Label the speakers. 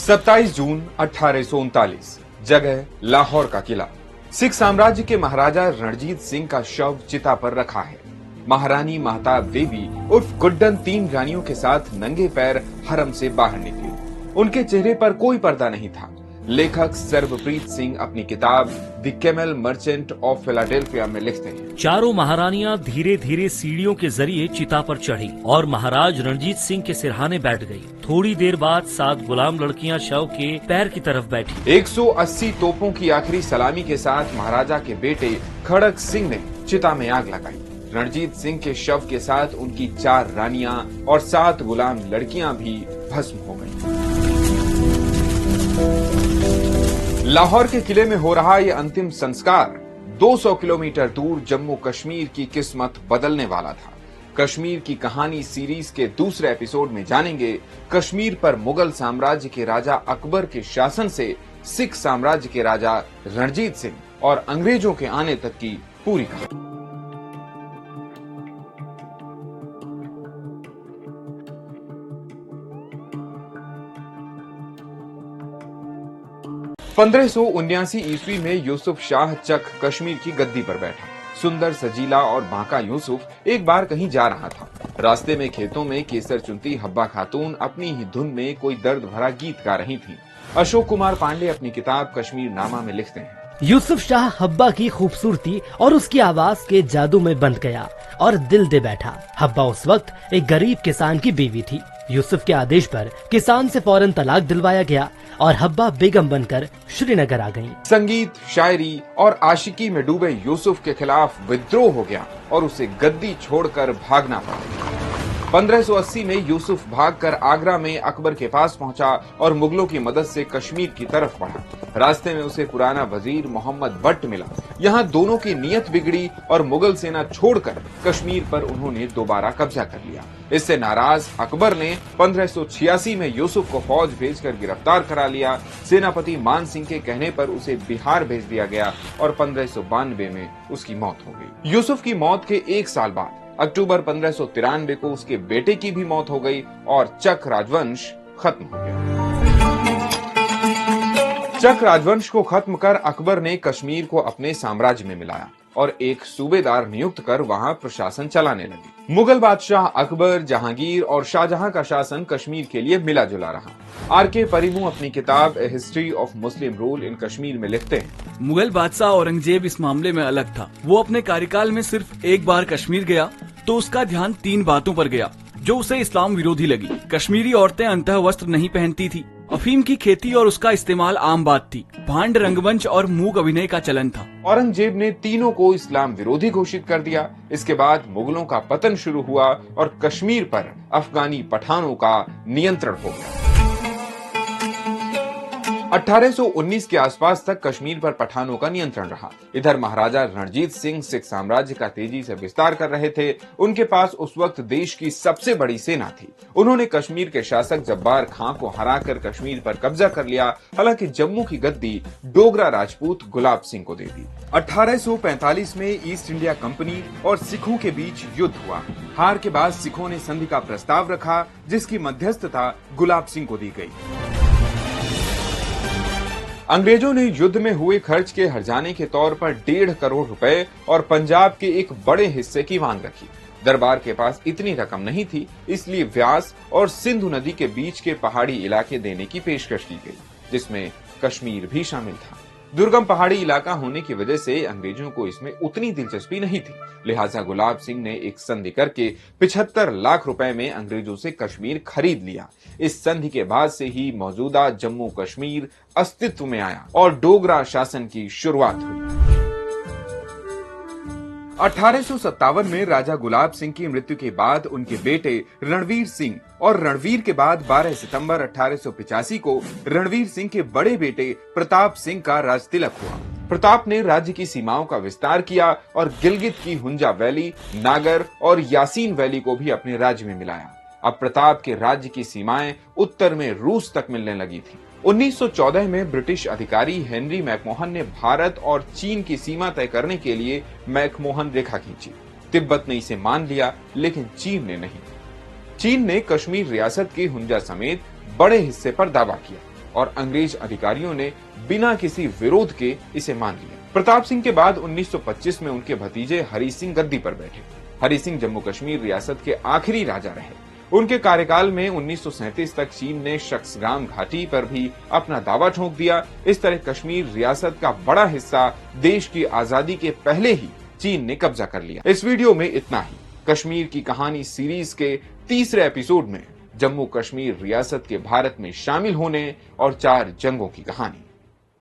Speaker 1: 27 जून 1839, जगह लाहौर का किला। सिख साम्राज्य के महाराजा रणजीत सिंह का शव चिता पर रखा है। महारानी महताब देवी उर्फ गुड्डन 3 रानियों के साथ नंगे पैर हरम से बाहर निकली। उनके चेहरे पर कोई पर्दा नहीं था। लेखक सर्वप्रीत सिंह अपनी किताब the camel merchant of Philadelphia में लिखते हैं,
Speaker 2: चारों महारानियां धीरे धीरे सीढ़ियों के जरिए चिता पर चढ़ी और महाराज रणजीत सिंह के सिरहाने बैठ गई। थोड़ी देर बाद 7 गुलाम लड़कियां शव के पैर की तरफ बैठी।
Speaker 1: 180 तोपों की आखिरी सलामी के साथ महाराजा के बेटे खड़क सिंह ने चिता में आग लगाई। रणजीत सिंह के शव के साथ उनकी 4 रानियां और 7 गुलाम लड़कियां भी भस्म हो गईं। लाहौर के किले में हो रहा यह अंतिम संस्कार 200 किलोमीटर दूर जम्मू कश्मीर की किस्मत बदलने वाला था। कश्मीर की कहानी सीरीज के दूसरे एपिसोड में जानेंगे कश्मीर पर मुगल साम्राज्य के राजा अकबर के शासन से सिख साम्राज्य के राजा रणजीत सिंह और अंग्रेजों के आने तक की पूरी कहानी। पंद्रह सौ 1979 ईस्वी में यूसुफ शाह चक कश्मीर की गद्दी पर बैठा। सुंदर, सजीला और बांका यूसुफ एक बार कहीं जा रहा था। रास्ते में खेतों में केसर चुनती हब्बा खातून अपनी ही धुन में कोई दर्द भरा गीत गा रही थी। अशोक कुमार पांडे अपनी किताब कश्मीर नामा में लिखते हैं,
Speaker 3: यूसुफ शाह हब्बा की खूबसूरती और उसकी आवाज के जादू में बंध गया और दिल दे बैठा। हब्बा उस वक्त एक गरीब किसान की बीवी थी। यूसुफ के आदेश पर किसान से फौरन तलाक दिलवाया गया और हब्बा बेगम बनकर श्रीनगर आ गईं।
Speaker 1: संगीत, शायरी और आशिकी में डूबे यूसुफ के खिलाफ विद्रोह हो गया और उसे गद्दी छोड़कर भागना पड़ा। 1580 में यूसुफ भागकर आगरा में अकबर के पास पहुंचा और मुगलों की मदद से कश्मीर की तरफ बढ़ा। रास्ते में उसे पुराना वजीर मोहम्मद बट्ट मिला। यहाँ दोनों की नीयत बिगड़ी और मुगल सेना छोड़कर कश्मीर पर उन्होंने दोबारा कब्जा कर लिया। इससे नाराज अकबर ने 1586 में यूसुफ को फौज भेजकर गिरफ्तार करा लिया। सेनापति मान सिंह के कहने पर उसे बिहार भेज दिया गया और 1592 में उसकी मौत हो गई। यूसुफ की मौत के 1 साल बाद अक्टूबर 1593 को उसके बेटे की भी मौत हो गई और चक राजवंश खत्म हो गया। चक राजवंश को खत्म कर अकबर ने कश्मीर को अपने साम्राज्य में मिलाया और एक सूबेदार नियुक्त कर वहां प्रशासन चलाने लगे। मुगल बादशाह अकबर, जहांगीर और शाहजहां का शासन कश्मीर के लिए मिला जुला रहा। आर.के. परिमू अपनी किताब a history of Muslim rule in Kashmir में लिखते हैं,
Speaker 4: मुगल बादशाह औरंगजेब इस मामले में अलग था। वो अपने कार्यकाल में सिर्फ एक बार कश्मीर गया तो उसका ध्यान 3 बातों पर गया जो उसे इस्लाम विरोधी लगी। कश्मीरी औरतें अंतः वस्त्र नहीं पहनती थी। अफीम की खेती और उसका इस्तेमाल आम बात थी। भांड, रंगमंच और मूक अभिनय का चलन था।
Speaker 1: औरंगजेब ने तीनों को इस्लाम विरोधी घोषित कर दिया। इसके बाद मुगलों का पतन शुरू हुआ और कश्मीर पर अफगानी पठानों का नियंत्रण हो गया। 1819 के आसपास तक कश्मीर पर पठानों का नियंत्रण रहा। इधर महाराजा रणजीत सिंह सिख साम्राज्य का तेजी से विस्तार कर रहे थे। उनके पास उस वक्त देश की सबसे बड़ी सेना थी। उन्होंने कश्मीर के शासक जब्बार खां को हराकर कश्मीर पर कब्जा कर लिया। हालांकि जम्मू की गद्दी डोगरा राजपूत गुलाब सिंह को दे दी। 1845 में ईस्ट इंडिया कंपनी और सिखों के बीच युद्ध हुआ। हार के बाद सिखों ने संधि का प्रस्ताव रखा, जिसकी मध्यस्थता गुलाब सिंह को दी गई। अंग्रेजों ने युद्ध में हुए खर्च के हर्जाने के तौर पर 1.5 करोड़ रुपए और पंजाब के एक बड़े हिस्से की मांग रखी। दरबार के पास इतनी रकम नहीं थी, इसलिए व्यास और सिंधु नदी के बीच के पहाड़ी इलाके देने की पेशकश की गई, जिसमें कश्मीर भी शामिल था। दुर्गम पहाड़ी इलाका होने की वजह से अंग्रेजों को इसमें उतनी दिलचस्पी नहीं थी। लिहाजा गुलाब सिंह ने एक संधि करके 75 लाख रुपए में अंग्रेजों से कश्मीर खरीद लिया। इस संधि के बाद से ही मौजूदा जम्मू कश्मीर अस्तित्व में आया और डोगरा शासन की शुरुआत हुई। 1857 में राजा गुलाब सिंह की मृत्यु के बाद उनके बेटे रणवीर सिंह और रणवीर के बाद 12 सितंबर 1885 को रणवीर सिंह के बड़े बेटे प्रताप सिंह का राजतिलक हुआ। प्रताप ने राज्य की सीमाओं का विस्तार किया और गिलगित की हुंजा वैली, नागर और यासीन वैली को भी अपने राज्य में मिलाया। अब प्रताप के राज्य की सीमाएं उत्तर में रूस तक मिलने लगी थी। 1914 में ब्रिटिश अधिकारी हेनरी मैकमोहन ने भारत और चीन की सीमा तय करने के लिए मैकमोहन रेखा खींची। तिब्बत ने इसे मान लिया, लेकिन चीन ने नहीं। चीन ने कश्मीर रियासत की हुंजा समेत बड़े हिस्से पर दावा किया। और अंग्रेज अधिकारियों ने बिना किसी विरोध के इसे मान लिया। प्रताप सिंह के बाद 1925 में उनके भतीजे हरि सिंह गद्दी पर बैठे। हरि सिंह जम्मू कश्मीर रियासत के आखिरी राजा रहे। उनके कार्यकाल में 1937 तक चीन ने शख्सगाम घाटी पर भी अपना दावा ठोक दिया। इस तरह कश्मीर रियासत का बड़ा हिस्सा देश की आजादी के पहले ही चीन ने कब्जा कर लिया। इस वीडियो में इतना ही। कश्मीर की कहानी सीरीज के तीसरे एपिसोड में जम्मू कश्मीर रियासत के भारत में शामिल होने और 4 जंगों की कहानी।